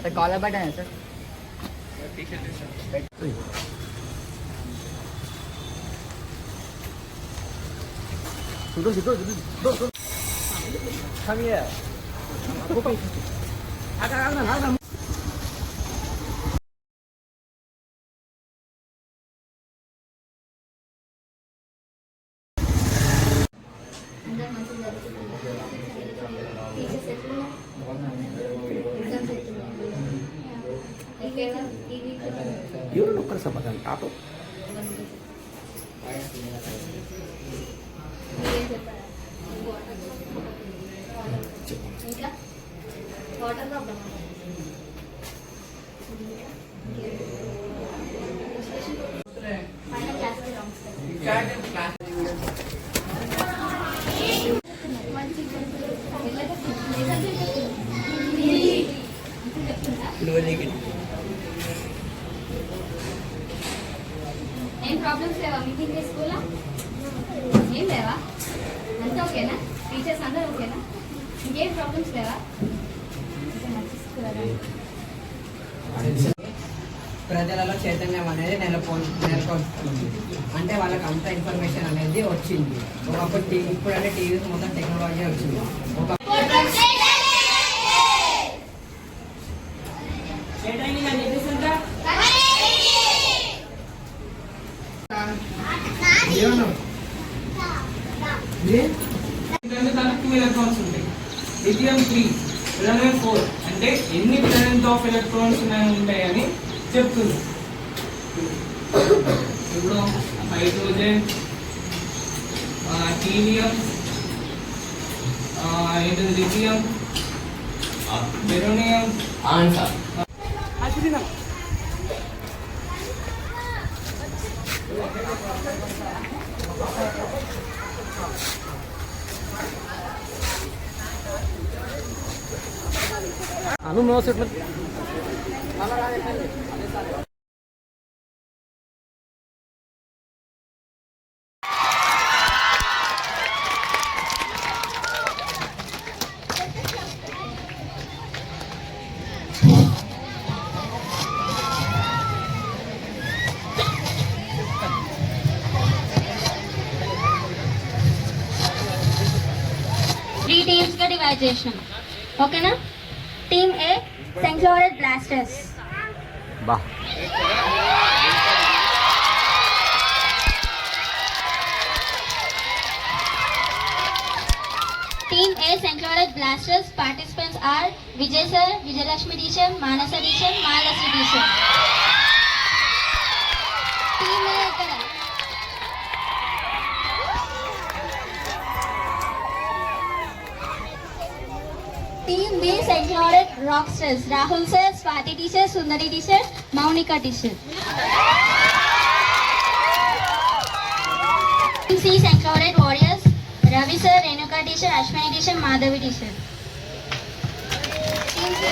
Collar button है sir Come here. Yun look sa bagang tato. Water problem final class కి ఏం problems లేవా meeting చేసుకోవాలా ఏం లేవా అంతా ఓకేనా టీచర్స్ అందరూ ఓకేనా ఇంకేం ప్రాబ్లమ్స్ లేవా ప్రజలలో చైతన్యం అనేది నెలకొల్పుతుంది అంటే వాళ్ళకి అంత ఇన్ఫర్మేషన్ అనేది వచ్చింది ఒకప్పుడు ఇప్పుడంటే టీవీ మొత్తం టెక్నాలజీ వచ్చింది టూ ఎలక్ట్రాన్స్ ఉంటాయి లిథియం 3 ఇరానియం 4 అంటే ఎన్ని ప్లేనెంట్ ఆఫ్ ఎలక్ట్రాన్స్ ఉంటాయని చెప్తుంది ఇప్పుడు hydrogen helium lithium beryllium answer Anu mau set Three teams గా డివైడ్ చేసాం ఓకేనా team A saint Florence blasters బా team A saint Florence blasters participants are Vijay sir Vijayalakshmi teacher Manasa teacher Mahalakshmi teacher team A ఇక్కడ team B saint Florence rockstars Rahul sir Swathi teacher Sundari teacher Mounika teacher team C saint Florence warriors Ravi sir Renuka teacher Ashwini teacher Madhavi teacher team C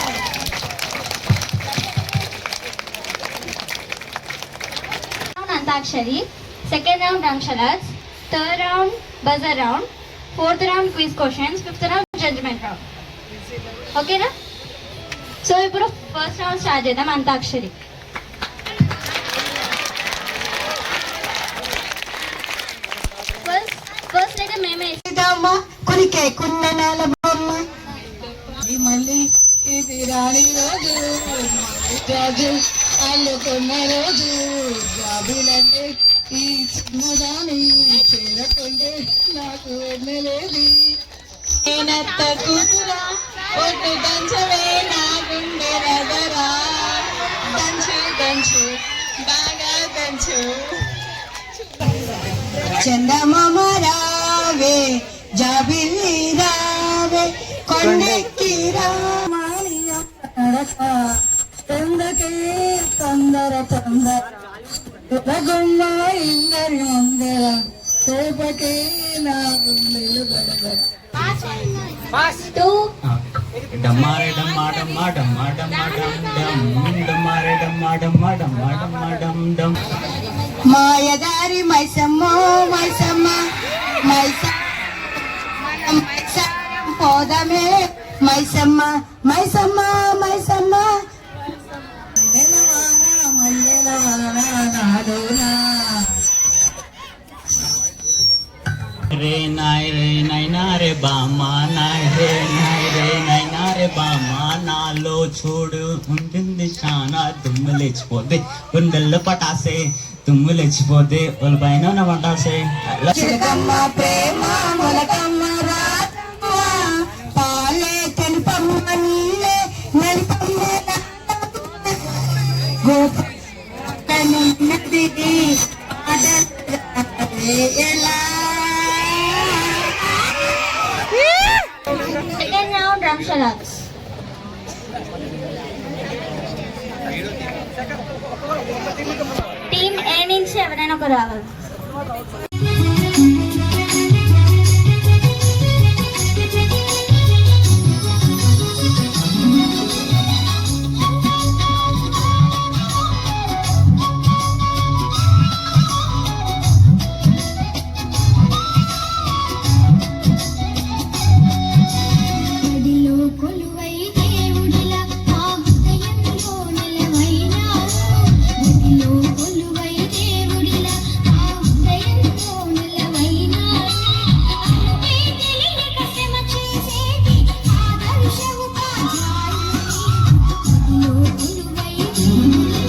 round Antakshari second round drum third round buzzer round fourth round quiz questions fifth round judgement round ఓకేనా so ఇప్పుడు first round start చేద్దాం Antakshari first letter మేమే ఇదమ్మ కురికే కున్ననాల బొమ్మ మళ్ళీ ఇది రాణి రోజు జాజు అల్లుకున్న రోజు జాబులంటే ఈ చిన్నదాని చేరకుండే నాకు వెళ్ళలేదు నేనత్త కూతురా ఒట్టు దంచవే నా గుండె రగరా దంచు దంచు బాగా దంచు చందమామ రావే జాబిల్లి రావే కొండెక్కి రామకే తొందర తొందర గుమ్మ ఇందరి ముందర రేపకే నా గుండెలు గడగడ 2 డమ్మారే డమ్మా డమ్మా డమ్మా డమ్మా డమ్ డమ్ డమ్మారే డమ్మా డమ్మా డమ్మా డమ్మా డమ్ డమ్. మాయదారి మైసమ్మ మైసమ్మ మైసమ్మ పోదమే మైసమ్మ మైసమ్మ మైసమ్మ రే నైనా రే బామ్మా నాయ్ రే నైనా రే బామ్మా నాలో చూడు ఉంటుంది చాలా దుమ్ము లేచిపోతే గుండెల్లో పటాసే తుమ్ము లేచిపోతే వాళ్ళ పైన పటాసే. చిలకమ్మ ప్రేమ మొలకమ్మ రాతమ్మ పాలే తెలుపమ్మ నీలే నలుపమ్మ గోపన్నది ఎలా. Second round drum shalaks. Team A నుంచి ఎవరైనా ఒక రావాలి. బడిలో కొలువై దేవుడిలా ఆ హృదయంలో నిలవైనావు. బడిలో కొలువై దేవుడిలా ఆ హృదయంలో నిలవైనావు. అందుకే తెలియక శ్రమ చేసేటి ఆదర్శ ఉపాధ్యాయుని. బడిలో కొలువై దేవుడిలా